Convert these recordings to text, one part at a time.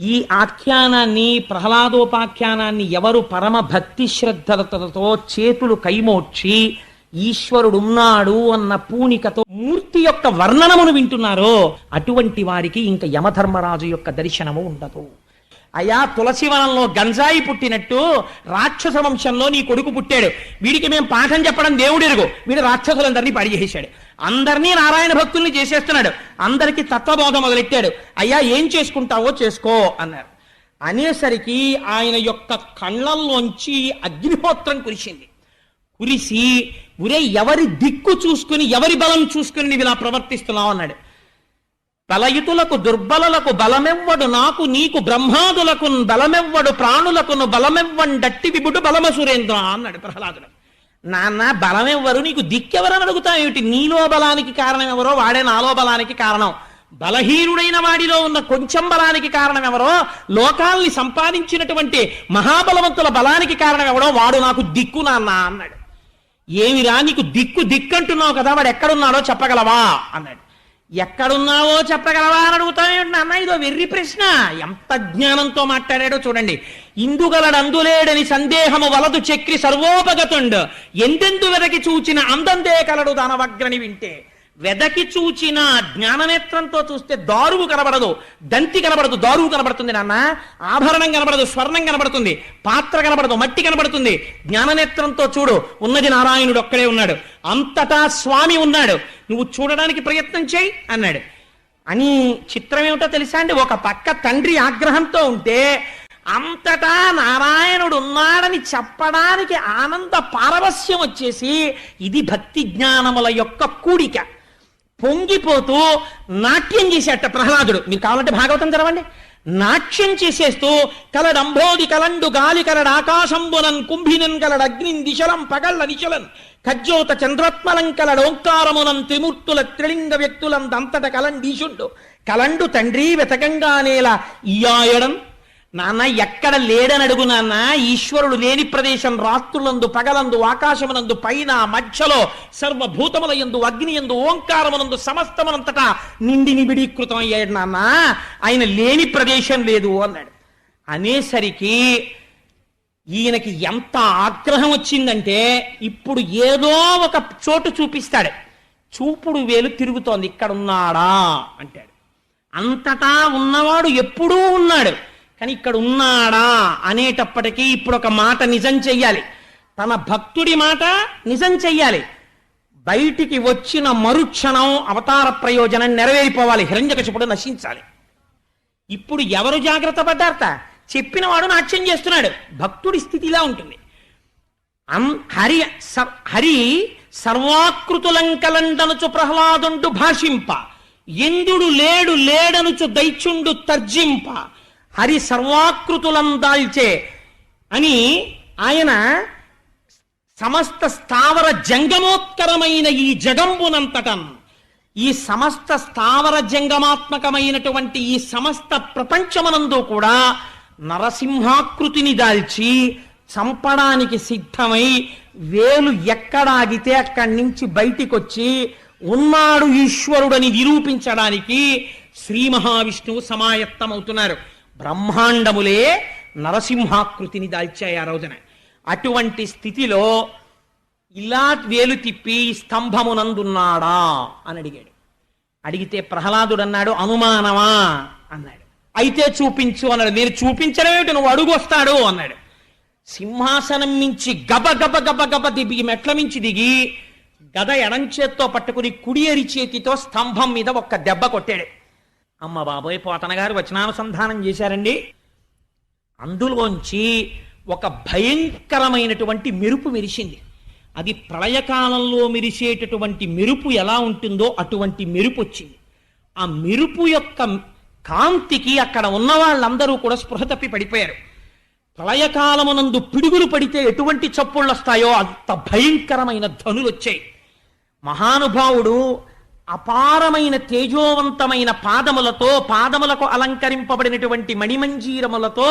ఈ ఆఖ్యానాన్ని ప్రహ్లాదోపాఖ్యానాన్ని ఎవరు పరమ భక్తి శ్రద్ధలతో చేతులు కైమోడ్చి ఈశ్వరుడున్నాడు అన్న పూనికతో మూర్తి యొక్క వర్ణనమును వింటున్నారో అటువంటి వారికి ఇంకా యమధర్మరాజు యొక్క దర్శనము ఉండదు. అయా తులసివనంలో గంజాయి పుట్టినట్టు రాక్షస వంశంలో నీ కొడుకు పుట్టాడు, వీడికి మేము పాఠం చెప్పడం దేవుడెరుగు, వీడు రాక్షసులందరినీ పడి చేశాడు, అందరినీ నారాయణ భక్తుల్ని చేసేస్తున్నాడు, అందరికీ తత్వబోధ మొదలెట్టాడు, అయ్యా ఏం చేసుకుంటావో చేసుకో అన్నారు. అనేసరికి ఆయన యొక్క కళ్ళల్లోంచి అగ్నిహోత్రం కురిసింది. కురిసి ఉరే ఎవరి దిక్కు చూసుకుని ఎవరి బలం చూసుకుని నీవు ఇలా ప్రవర్తిస్తున్నావు అన్నాడు. బలయుతులకు దుర్బలులకు బలమెవ్వడు నాకు నీకు బ్రహ్మాదులకు బలమెవ్వడు ప్రాణులకును బలమెవ్వండట్టి విభుడు బలమ సురేంద్ర అన్నాడు ప్రహ్లాదుడు. నాన్న బలమెవ్వరు నీకు దిక్కెవరని అడుగుతావు ఏమిటి? నీలో బలానికి కారణం ఎవరో వాడే నాలో బలానికి కారణం. బలహీనుడైన వాడిలో ఉన్న కొంచెం బలానికి కారణం ఎవరో, లోకాల్ని సంపాదించినటువంటి మహాబలవంతుల బలానికి కారణం ఎవడో వాడు నాకు దిక్కు నాన్న అన్నాడు. ఏమిరా నీకు దిక్కంటున్నావు కదా, వాడు ఎక్కడున్నాడో చెప్పగలవా అన్నాడు. ఎక్కడున్నావో చెప్పగలవా అని అడుగుతావేంటి నాన్న? ఇదో వెర్రి ప్రశ్న. ఎంత జ్ఞానంతో మాట్లాడాడో చూడండి. ఇందుగలడు అందులేడని సందేహము వలదు చక్రి సర్వోపగతుండు ఎందెందు వెదకి చూచిన అందందే కలడు దానవగ్రని వింటే. వెదకి చూచిన జ్ఞాననేత్రంతో చూస్తే దారువు కనబడదు, దంతి కనబడదు, దారువు కనబడుతుంది నాన్న. ఆభరణం కనబడదు, స్వర్ణం కనబడుతుంది, పాత్ర కనబడదు, మట్టి కనబడుతుంది. జ్ఞాననేత్రంతో చూడు, ఉన్నది నారాయణుడు ఒక్కడే ఉన్నాడు, అంతటా స్వామి ఉన్నాడు, నువ్వు చూడడానికి ప్రయత్నం చేయి అన్నాడు. అని చిత్రం ఏమిటో తెలుసా అండి? ఒక పక్క తండ్రి ఆగ్రహంతో ఉంటే అంతటా నారాయణుడు ఉన్నాడని చెప్పడానికి ఆనంద పారవస్యం వచ్చేసి ఇది భక్తి జ్ఞానముల యొక్క కూడిక. పొంగిపోతూ నాట్యం చేసేట ప్రహ్లాదుడు. మీరు కావాలంటే భాగవతం చదవండి. నాట్యం చేసేస్తూ కలడంబోది కలండు గాలి కలడు ఆకాశంబునన్ కుంభినన్ కలడు అగ్నిన్ దిశలం పగళ్ళ నిశలన్ ఖజ్జోత చంద్రోత్మలం కలడు ఓంకారమునం త్రిమూర్తుల త్రిలింగ వ్యక్తులందంతట కలండీశుండు కలండు తండ్రి వెతకంగానేలా ఇయాయడం. నాన్న ఎక్కడ లేడని అడుగు నాన్న. ఈశ్వరుడు లేని ప్రదేశం రాత్రులందు పగలందు ఆకాశమునందు పైన మధ్యలో సర్వభూతముల యందు అగ్ని యందు ఓంకారమునందు సమస్తమునంతటా నిండి నిబిడీకృతం అయ్యాడు నాన్న, ఆయన లేని ప్రదేశం లేదు అన్నాడు. అనేసరికి ఈయనకి ఎంత ఆగ్రహం వచ్చిందంటే ఇప్పుడు ఏదో ఒక చోటు చూపిస్తాడు. చూపుడు వేలు తిరుగుతోంది, ఇక్కడ ఉన్నాడా అంటాడు. అంతటా ఉన్నవాడు ఎప్పుడూ ఉన్నాడు, కానీ ఇక్కడ ఉన్నాడా అనేటప్పటికీ ఇప్పుడు ఒక మాట నిజం చెయ్యాలి, తన భక్తుడి మాట నిజం చెయ్యాలి. బయటికి వచ్చిన మరుక్షణం అవతార ప్రయోజనం నెరవేరిపోవాలి, హిరణ్యకశిపుడు నశించాలి. ఇప్పుడు ఎవరు జాగ్రత్త పడ్డారట? చెప్పినవాడు నాట్యం చేస్తున్నాడు. భక్తుడి స్థితి ఇలా ఉంటుంది. హరి సర్వాకృతులంకలండనుచు ప్రహ్లాదుండు భాషింప ఇంద్రుడు లేడు లేడనుచు దైత్యుండు తర్జింప హరి సర్వాకృతులందాల్చే అని ఆయన సమస్త స్థావర జంగమోత్కరమైన ఈ జగంబునంతటం, ఈ సమస్త స్థావర జంగమాత్మకమైనటువంటి ఈ సమస్త ప్రపంచమనందు కూడా నరసింహాకృతిని దాల్చి చంపడానికి సిద్ధమై వేలు ఎక్కడాగితే అక్కడి నుంచి బయటికి వచ్చి ఉన్నాడు ఈశ్వరుడని నిరూపించడానికి శ్రీ మహావిష్ణువు సమాయత్తమవుతున్నారు. బ్రహ్మాండములే నరసింహాకృతిని దాల్చాయి ఆ రోజున. అటువంటి స్థితిలో ఇలా వేలు తిప్పి స్తంభమునందున్నాడా అని అడిగాడు. అడిగితే ప్రహ్లాదుడు అన్నాడు, అనుమానమా అన్నాడు. అయితే చూపించు అన్నాడు. నేను చూపించడం ఏమిటి, నువ్వు అడుగు వస్తాడు అన్నాడు. సింహాసనం మించి గబ గబ గబ గబ దిగి మెట్ల మించి దిగి గద ఎడంచేత్తో పట్టుకుని కుడి ఎరి చేతితో స్తంభం మీద ఒక్క దెబ్బ కొట్టాడు. అమ్మ బాబోయ్, పోతన గారు వచనానుసంధానం చేశారండి. అందులోంచి ఒక భయంకరమైనటువంటి మెరుపు మెరిసింది. అది ప్రళయకాలంలో మెరిసేటటువంటి మెరుపు ఎలా ఉంటుందో అటువంటి మెరుపు వచ్చింది. ఆ మెరుపు యొక్క కాంతికి అక్కడ ఉన్న వాళ్ళందరూ కూడా స్పృహ తప్పి పడిపోయారు. ప్రళయకాలమునందు పిడుగులు పడితే ఎటువంటి చప్పుళ్ళు వస్తాయో అంత భయంకరమైన ధ్వనులు వచ్చాయి. మహానుభావుడు అపారమైన తేజోవంతమైన పాదములతో, పాదములకు అలంకరింపబడినటువంటి మణిమంజీరములతో,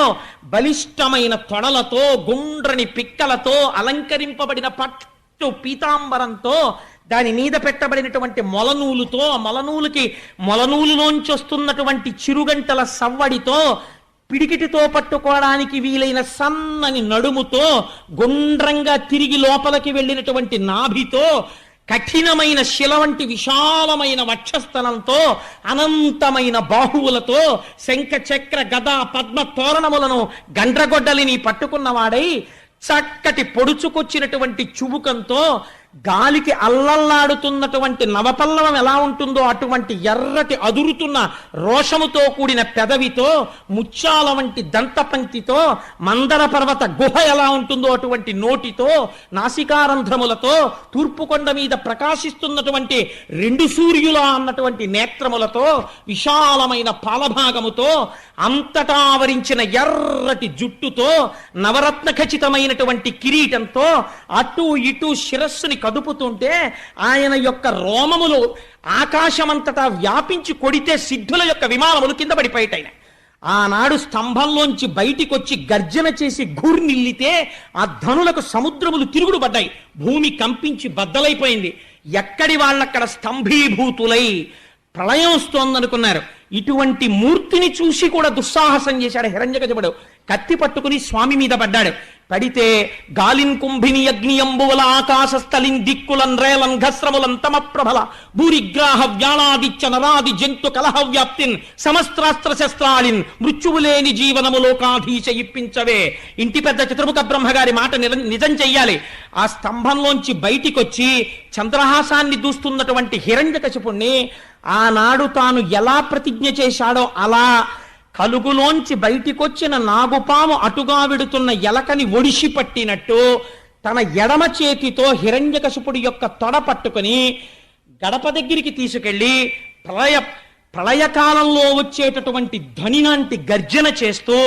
బలిష్టమైన తొడలతో, గుండ్రని పిక్కలతో అలంకరింపబడిన పట్టు పీతాంబరంతో, దాని మీద పెట్టబడినటువంటి మొలనూలుతో, మొలనూలులోంచి వస్తున్నటువంటి చిరుగంటల సవ్వడితో పిడికిటితో పట్టుకోవడానికి వీలైన సన్నని నడుముతో, గుండ్రంగా తిరిగి లోపలికి వెళ్ళినటువంటి నాభితో, కఠినమైన శిల వంటి విశాలమైన వక్షస్థలంతో, అనంతమైన బాహువులతో, శంఖ చక్ర గద పద్మ తోరణములను గండ్రగొడ్డలిని పట్టుకున్నవాడై, చక్కటి పొడుచుకొచ్చినటువంటి చుబుకంతో, గాలికి అల్లల్లాడుతున్నటువంటి నవపల్లవం ఎలా ఉంటుందో అటువంటి ఎర్రటి అదురుతున్న రోషముతో కూడిన పెదవితో, ముత్యాల వంటి దంతపంక్తితో, మందర పర్వత గుహ ఎలా ఉంటుందో అటువంటి నోటితో, నాసికారంధ్రములతో, తూర్పు కొండ మీద ప్రకాశిస్తున్నటువంటి 2 సూర్యుల అన్నటువంటి నేత్రములతో, విశాలమైన పాలభాగముతో, అంతటా ఆవరించిన ఎర్రటి జుట్టుతో, నవరత్న ఖచ్చితమైనటువంటి కిరీటంతో, అటు ఇటు శిరస్సుని కదుపుతుంటే ఆయన యొక్క రోమములు ఆకాశమంతటా వ్యాపించి కొడితే సిద్ధుల యొక్క విమానములు కింద పడిపోయాయి. ఆనాడు స్తంభంలోంచి బయటికొచ్చి గర్జన చేసి ఘూర్నిల్లితే ఆ ధనులకు సముద్రములు తిరుగుడు పడ్డాయి. భూమి కంపించి బద్దలైపోయింది. ఎక్కడి వాళ్ళక్కడ స్తంభీభూతులై ప్రళయం వస్తోందనుకున్నారు. ఇటువంటి మూర్తిని చూసి కూడా దుస్సాహసం చేశాడు హిరణ్యకశిపుడు. కత్తి పట్టుకుని స్వామి మీద పడ్డాడు. పడితే గాలిన్ కుంభిని అగ్నియంబువల ఆకాశస్థలిన్ దిక్కులన్ రేలన్ ఘస్రములన్ తమ ప్రభల భూరిగ్రాహ వ్యాళాదిత్య నరాది జంతు కలహ వ్యాప్తిన్ సమస్త్రాస్త్ర శస్త్రాలిన్ మృత్యువులేని జీవనము లోకాధీశ ఇప్పించవే. ఇంటి పెద్ద చతుర్ముఖ బ్రహ్మగారి మాట నిజం చెయ్యాలి. ఆ స్తంభంలోంచి బయటికొచ్చి చంద్రహాసాన్ని దూస్తున్నటువంటి హిరణ్యకశిపుణ్ణి ఆనాడు తాను ఎలా ప్రతిజ్ఞ చేశాడో అలా కలుగులోంచి బయటికొచ్చిన నాగుపాము అటుగా విడుతున్న ఎలకని ఒడిసి పట్టినట్టు తన ఎడమ చేతితో హిరణ్యకశిపుడి యొక్క తొడ పట్టుకుని గడప దగ్గరికి తీసుకెళ్లి ప్రళయకాలంలో వచ్చేటటువంటి ధ్వనిలాంటి గర్జన చేస్తూ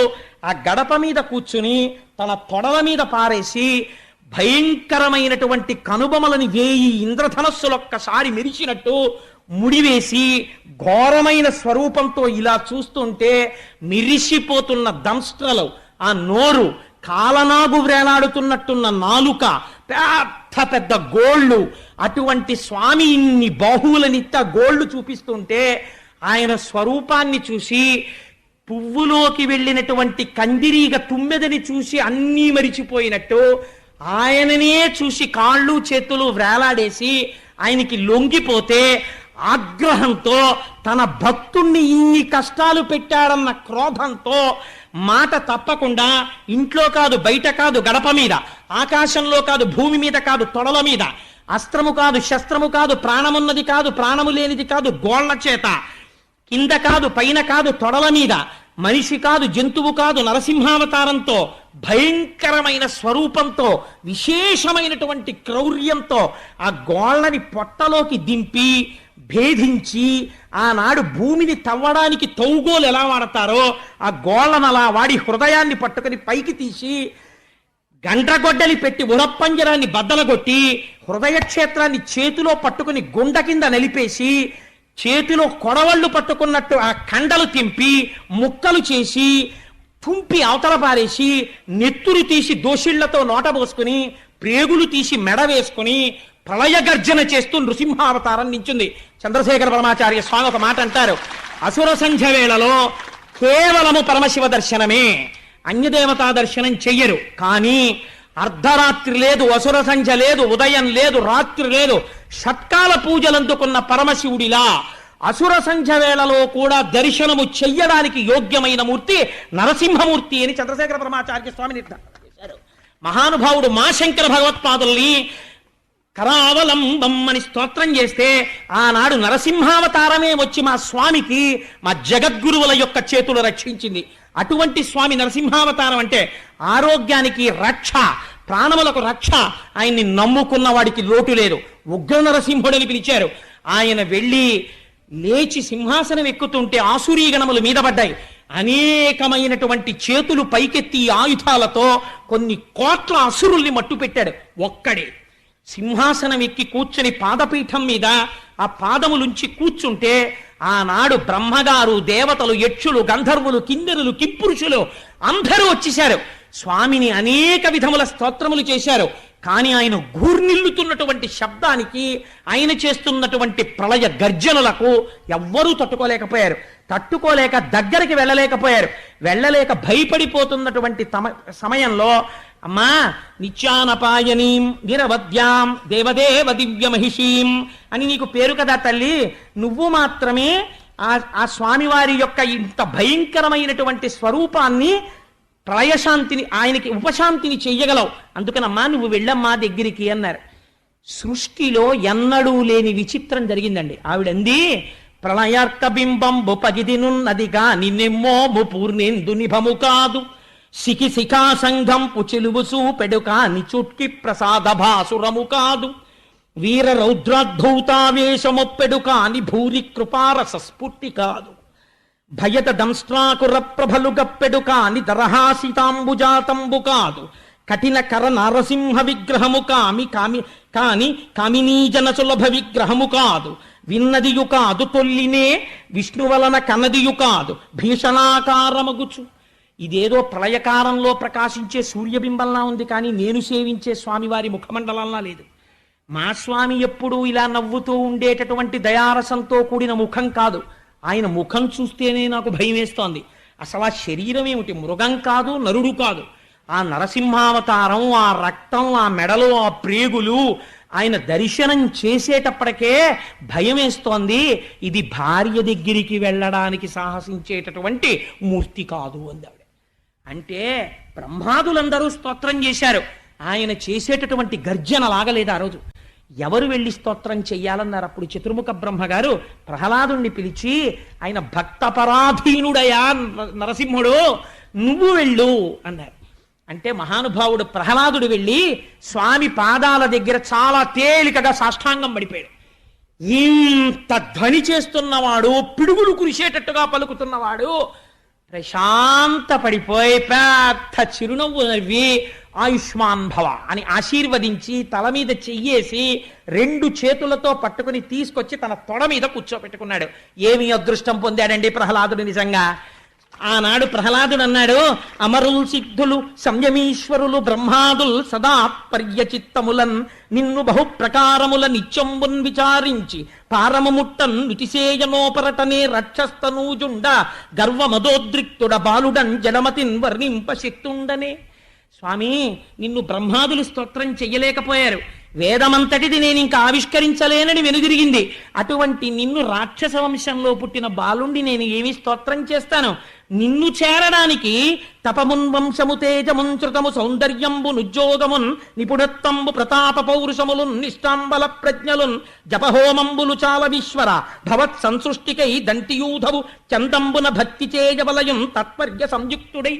ఆ గడప మీద కూర్చుని తన తొడల మీద పారేసి భయంకరమైనటువంటి కనుబొమలని వేయి ఇంద్రధనస్సులొక్కసారి మెరిచినట్టు ముడివేసి ఘోరమైన స్వరూపంతో ఇలా చూస్తుంటే మిరిసిపోతున్న దంస్ట్రలు, ఆ నోరు, కాలనాగు వ్రేలాడుతున్నట్టున్న నాలుక, పెద్ద పెద్ద గోళ్ళు, అటువంటి స్వామి ఇన్ని బాహువులనిత్త గోళ్ళు చూపిస్తుంటే ఆయన స్వరూపాన్ని చూసి పువ్వులోకి వెళ్ళినటువంటి కందిరీగ తుమ్మెదని చూసి అన్నీ మరిచిపోయినట్టు ఆయననే చూసి కాళ్ళు చేతులు వ్రేలాడేసి ఆయనకి లొంగిపోతే ఆగ్రహంతో తన భక్తుణ్ణి ఇన్ని కష్టాలు పెట్టాడన్న క్రోధంతో మాట తప్పకుండా ఇంట్లో కాదు, బయట కాదు, గడప మీద, ఆకాశంలో కాదు, భూమి మీద కాదు, తొడల మీద, అస్త్రము కాదు, శస్త్రము కాదు, ప్రాణమున్నది కాదు, ప్రాణము లేనిది కాదు, గోళ్ల చేత, కింద కాదు, పైన కాదు, తొడల మీద, మనిషి కాదు, జంతువు కాదు, నరసింహావతారంతో, భయంకరమైన స్వరూపంతో, విశేషమైనటువంటి క్రౌర్యంతో ఆ గోళ్ళని పొట్టలోకి దింపి భేదించి ఆనాడు భూమిని తవ్వడానికి తౌగోలు ఎలా వాడతారో ఆ గోళ్ళను అలా వాడి హృదయాన్ని పట్టుకుని పైకి తీసి గండ్రగొడ్డలి పెట్టి ఉరప్పంజరాన్ని బద్దలగొట్టి హృదయ క్షేత్రాన్ని చేతిలో పట్టుకుని గుండ కింద నలిపేసి చేతిలో కొడవళ్ళు పట్టుకున్నట్టు ఆ కండలు తింపి ముక్కలు చేసి తుంపి అవతల పారేసి నెత్తురు తీసి దోషిళ్లతో నోట పోసుకుని ప్రేగులు తీసి మెడ వేసుకుని ప్రళయ గర్జన చేస్తూ నృసింహావతారం నించుంది. చంద్రశేఖర పరమాచార్య స్వామి ఒక మాట అంటారు, అసుర సంధ్య వేళలో కేవలము పరమశివ దర్శనమే, అన్యదేవతా దర్శనం చెయ్యరు. కానీ అర్ధరాత్రి లేదు, అసుర సంధ్య లేదు, ఉదయం లేదు, రాత్రి లేదు, షట్కాల పూజలు అందుకున్న పరమశివుడిలా అసుర సంధ్య వేళలో కూడా దర్శనము చెయ్యడానికి యోగ్యమైన మూర్తి నరసింహమూర్తి అని చంద్రశేఖర పరమాచార్య స్వామి నిర్ధారణ చేశారు. మహానుభావుడు మా శంకర భగవత్పాదుల్ని కరావలంబం అని స్తోత్రం చేస్తే ఆనాడు నరసింహావతారమే వచ్చి మా స్వామికి మా జగద్గురువుల యొక్క చేతులు రక్షించింది. అటువంటి స్వామి నరసింహావతారం అంటే ఆరోగ్యానికి రక్ష, ప్రాణములకు రక్ష. ఆయన్ని నమ్ముకున్న వాడికి లోటు లేదు. ఉగ్ర నరసింహుడని పిలిచారు. ఆయన వెళ్ళి లేచి సింహాసనం ఎక్కుతుంటే ఆసురీగణములు మీద పడ్డాయి. అనేకమైనటువంటి చేతులు పైకెత్తి ఆయుధాలతో కొన్ని కోట్ల అసురుల్ని మట్టు పెట్టాడు ఒక్కడే. సింహాసనం ఎక్కి కూర్చొని పాదపీఠం మీద ఆ పాదములుంచి కూర్చుంటే ఆనాడు బ్రహ్మగారు, దేవతలు, యక్షులు, గంధర్వులు, కిన్నెరులు, కింపురుషులు అందరూ వచ్చేశారు. స్వామిని అనేక విధముల స్తోత్రములు చేశారు. కానీ ఆయన ఘూర్నిల్లుతున్నటువంటి శబ్దానికి, ఆయన చేస్తున్నటువంటి ప్రళయ గర్జనలకు ఎవ్వరూ తట్టుకోలేక దగ్గరికి వెళ్ళలేక భయపడిపోతున్నటువంటి సమయంలో, అమ్మా నిత్యానపాయనీం నిరవద్యాం దేవదేవ దివ్య మహిషీం అని నీకు పేరు కదా తల్లి, నువ్వు మాత్రమే ఆ స్వామివారి యొక్క ఇంత భయంకరమైనటువంటి స్వరూపాన్ని, ప్రళయశాంతిని, ఆయనకి ఉపశాంతిని చెయ్యగలవు, అందుకనమ్మా నువ్వు వెళ్ళమ్మా దగ్గరికి అన్నారు. సృష్టిలో ఎన్నడూ లేని విచిత్రం జరిగిందండి. ఆవిడంది, ప్రళయార్క బింబంబు పగిదినున్నదిగా నిన్నెమ్మోము పూర్ణేందు నిభము కాదు, శిఖి శిఖా సంఘంపు చిలువు సూపెడుక నిచుట్కి ప్రసాద భాసురము కాదు, వీర రౌద్రాద్ధౌతావేశమొప్పెడు కాని భూరి కృపారస స్ఫూర్తి కాదు, భయత దంస్ట్రాకుర ప్రభలు గప్పెడు కాని దరహాసితాంబుజాతంబు కాదు, కఠిన కర నారసింహ విగ్రహము కాని కామినీజన సులభ విగ్రహము కాదు, విన్నదియు కాదు తొల్లినే విష్ణు వలన కన్నదియు కాదు భీషణాకారమగుచు. ఇదేదో ప్రళయకారంలో ప్రకాశించే సూర్యబింబంలా ఉంది, కానీ నేను సేవించే స్వామివారి ముఖమండలంలా లేదు. మా స్వామి ఎప్పుడూ ఇలా నవ్వుతూ ఉండేటటువంటి దయారసంతో కూడిన ముఖం కాదు. ఆయన ముఖం చూస్తేనే నాకు భయం వేస్తోంది. అసలు ఆ శరీరం ఏమిటి? మృగం కాదు, నరుడు కాదు. ఆ నరసింహావతారం, ఆ రక్తం, ఆ మెడలో ఆ ప్రేగులు, ఆయన దర్శనం చేసేటప్పటికే భయం వేస్తోంది. ఇది భార్య దగ్గరికి వెళ్ళడానికి సాహసించేటటువంటి మూర్తి కాదు అందావిడ. అంటే బ్రహ్మాదులందరూ స్తోత్రం చేశారు. ఆయన చేసేటటువంటి గర్జన లాగలేదు ఆ రోజు. ఎవరు వెళ్ళి స్తోత్రం చెయ్యాలన్నారు? అప్పుడు చతుర్ముఖ బ్రహ్మగారు ప్రహ్లాదుణ్ణి పిలిచి, ఆయన భక్తపరాధీనుడయా నరసింహుడు, నువ్వు వెళ్ళు అన్నారు. అంటే మహానుభావుడు ప్రహ్లాదుడు వెళ్ళి స్వామి పాదాల దగ్గర చాలా తేలికగా సాష్టాంగం పడిపోయాడు. ఇంత ధ్వని చేస్తున్నవాడు, పిడుగులు కురిసేటట్టుగా పలుకుతున్నవాడు ప్రశాంత పడిపోయి పెద్ద చిరునవ్వు నవ్వి ఆయుష్మాన్ భవ అని ఆశీర్వదించి తల మీద చెయ్యేసి 2 చేతులతో పట్టుకుని తీసుకొచ్చి తన తొడ మీద కూర్చోపెట్టుకున్నాడు. ఏమి అదృష్టం పొందాడండి ప్రహ్లాదుడు నిజంగా. ఆనాడు ప్రహ్లాదుడు అన్నాడు, అమరుల్ సిద్ధులు సంయమీశ్వరులు బ్రహ్మాదుల్ సదా పర్యచిత్తములన్ నిన్ను బహు ప్రకారముల నిత్యంబున్ విచారించి పారము ముట్టన్ విటిసేయనోపరటనే రక్షస్తనూజుండ గర్వమదోద్రిక్తుడ బాలుడన్ జడమతిన్ వర్ణింప శక్తుండనే. స్వామి, నిన్ను బ్రహ్మాదులు స్తోత్రం చెయ్యలేకపోయారు, వేదమంతటిది నేను ఇంకా ఆవిష్కరించలేనని వెనుదిరిగింది. అటువంటి నిన్ను రాక్షస వంశంలో పుట్టిన బాలుండి నేను ఏమి స్తోత్రం చేస్తాను? నిన్ను చేరడానికి తపమున్ వంశము తేజమున్ శృతము సౌందర్యంబు నుజ్జోగమున్ నిపుణత్తంబు ప్రతాప పౌరుషములున్ నిష్టాంబల ప్రజ్ఞలున్ జపహోమంబులు చాలవీశ్వర భవత్ సంసృష్టికై దంటియూధవు చందంబున భక్తి చేయవలయం తత్పర్య సంయుక్తుడై.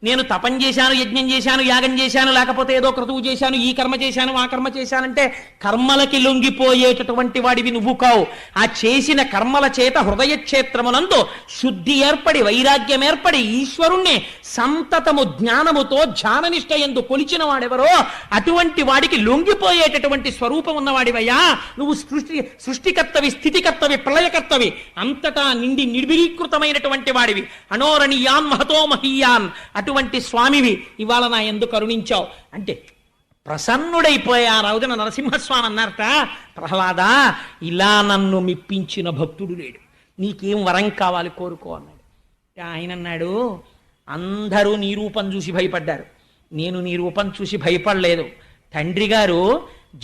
నేను తపం చేశాను, యజ్ఞం చేశాను, యాగం చేశాను, లేకపోతే ఏదో క్రతువు చేశాను, ఈ కర్మ చేశాను, ఆ కర్మ చేశానంటే కర్మలకి లొంగిపోయేటటువంటి వాడివి నువ్వు కావు. ఆ చేసిన కర్మల చేత హృదయ క్షేత్రమునందు శుద్ధి ఏర్పడి, వైరాగ్యం ఏర్పడి, ఈశ్వరుణ్ణి సంతతము జ్ఞానముతో ధ్యాననిష్ట యందు కొలిచిన వాడెవరో అటువంటి వాడికి లొంగిపోయేటటువంటి స్వరూపం ఉన్నవాడివయ్యా నువ్వు. సృష్టికర్తవి, స్థితికర్తవి, ప్రళయకర్తవి, అంతటా నిండి నిర్వికృతమైనటువంటి వాడివి. అనోరణీయాన్ మహతో మహీయాన్ అటువంటి స్వామివి ఇవాళ నా యందు కరుణించావు అంటే ప్రసన్నుడైపోయి ఆ రోజున నరసింహస్వామి అన్నారట, ప్రహ్లాద, ఇలా నన్ను మెప్పించిన భక్తుడు లేడు, నీకేం వరం కావాలి కోరుకో అన్నాడు. ఆయన అన్నాడు, అందరూ నీ రూపం చూసి భయపడ్డారు, నేను నీ రూపం చూసి భయపడలేదు. తండ్రి గారు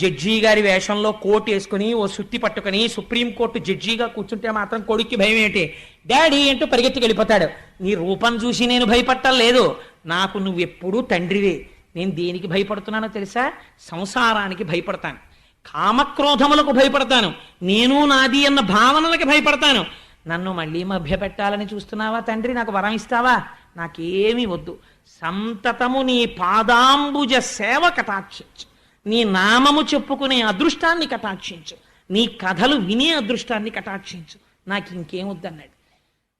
జడ్జి గారి వేషంలో కోట్ వేసుకుని ఓ సుత్తి పట్టుకుని సుప్రీంకోర్టు జడ్జిగా కూర్చుంటే మాత్రం కొడుక్కి భయం ఏంటి? డాడీ అంటూ పరిగెత్తుకు వెళ్ళిపోతాడు. నీ రూపం చూసి నేను భయపట్టలేదు, నాకు నువ్వెప్పుడూ తండ్రివే. నేను దేనికి భయపడుతున్నానో తెలుసా? సంసారానికి భయపడతాను, కామక్రోధములకు భయపడతాను, నేను నాది అన్న భావనలకి భయపడతాను. నన్ను మళ్ళీ మభ్యపెట్టాలని చూస్తున్నావా తండ్రి? నాకు వరం ఇస్తావా? నాకేమీ వద్దు, సంతతము నీ పాదాంబుజ సేవ కటాక్షించు, నీ నామము చెప్పుకునే అదృష్టాన్ని కటాక్షించు, నీ కథలు వినే అదృష్టాన్ని కటాక్షించు, నాకు ఇంకేం వద్దన్నాడు.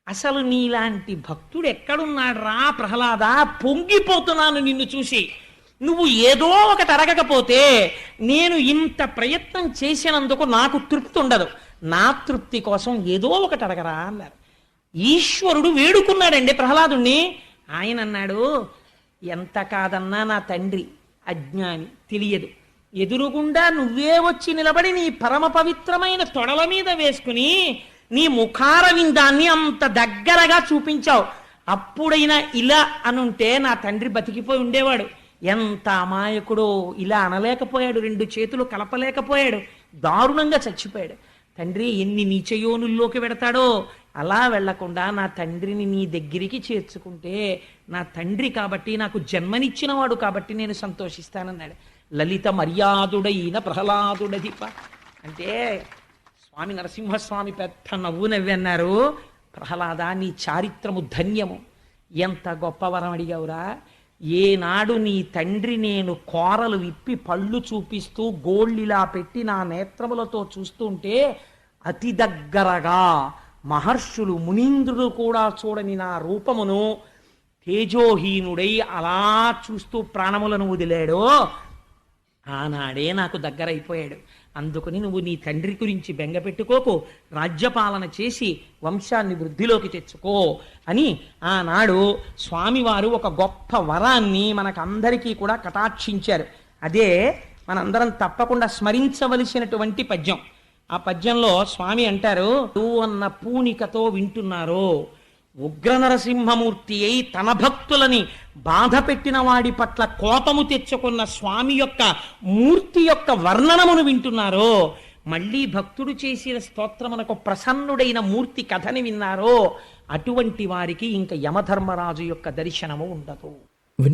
అసలు నీలాంటి భక్తుడు ఎక్కడున్నాడు రా ప్రహ్లాద? పొంగిపోతున్నాను నిన్ను చూసి. నువ్వు ఏదో ఒకటి అడగకపోతే నేను ఇంత ప్రయత్నం చేసినందుకు నాకు తృప్తి ఉండదు, నా తృప్తి కోసం ఏదో ఒకటి అడగరా అన్నారు. ఈశ్వరుడు వేడుకున్నాడండి ప్రహ్లాదుణ్ణి. ఆయన అన్నాడు, ఎంత కాదన్నా నా తండ్రి అజ్ఞాని, తెలియదు, ఎదురుగుండా నువ్వే వచ్చి నిలబడి నీ పరమ పవిత్రమైన తొడల మీద వేసుకుని నీ ముఖారవిందాన్ని అంత దగ్గరగా చూపించావు. అప్పుడైనా ఇలా అనుంటే నా తండ్రి బతికిపోయి ఉండేవాడు. ఎంత అమాయకుడో, ఇలా అనలేకపోయాడు, రెండు చేతులు కలపలేకపోయాడు, దారుణంగా చచ్చిపోయాడు. తండ్రి ఎన్ని నీచయోనుల్లోకి వెడతాడో అలా వెళ్లకుండా నా తండ్రిని నీ దగ్గరికి చేర్చుకుంటే, నా తండ్రి కాబట్టి, నాకు జన్మనిచ్చినవాడు కాబట్టి నేను సంతోషిస్తానన్నాడు. లలిత మర్యాదుడైన ప్రహ్లాదుడధిప అంటే స్వామి నరసింహస్వామి పెద్ద నవ్వు నవ్వి అన్నారు, ప్రహ్లాద నీ చారిత్రము ధన్యము, ఎంత గొప్ప వరం అడిగావురా. ఏనాడు నీ తండ్రి నేను కోరలు విప్పి పళ్ళు చూపిస్తూ గోళ్ళిలా పెట్టి నా నేత్రములతో చూస్తుంటే అతి దగ్గరగా మహర్షులు మునీంద్రుడు కూడా చూడని నా రూపమును తేజోహీనుడై అలా చూస్తూ ప్రాణములను వదిలాడో ఆనాడే నాకు దగ్గరైపోయాడు. అందుకని నువ్వు నీ తండ్రి గురించి బెంగపెట్టుకోకు, రాజ్యపాలన చేసి వంశాన్ని వృద్ధిలోకి తెచ్చుకో అని ఆనాడు స్వామివారు ఒక గొప్ప వరాన్ని మనకందరికీ కూడా కటాక్షించారు. అదే మనందరం తప్పకుండా స్మరించవలసినటువంటి పద్యం. ఆ పద్యంలో స్వామి అంటారు, నువ్వు అన్న పూనికతో వింటున్నారో ఉగ్ర నరసింహమూర్తి అయి తన భక్తులని బాధ పెట్టిన వాడి పట్ల కోపము తెచ్చుకున్న స్వామి యొక్క మూర్తి యొక్క వర్ణనమును వింటున్నారో, మళ్ళీ భక్తుడు చేసిన స్తోత్రమునకు ప్రసన్నుడైన మూర్తి కథని విన్నారో, అటువంటి వారికి ఇంకా యమధర్మరాజు యొక్క దర్శనము ఉండదు.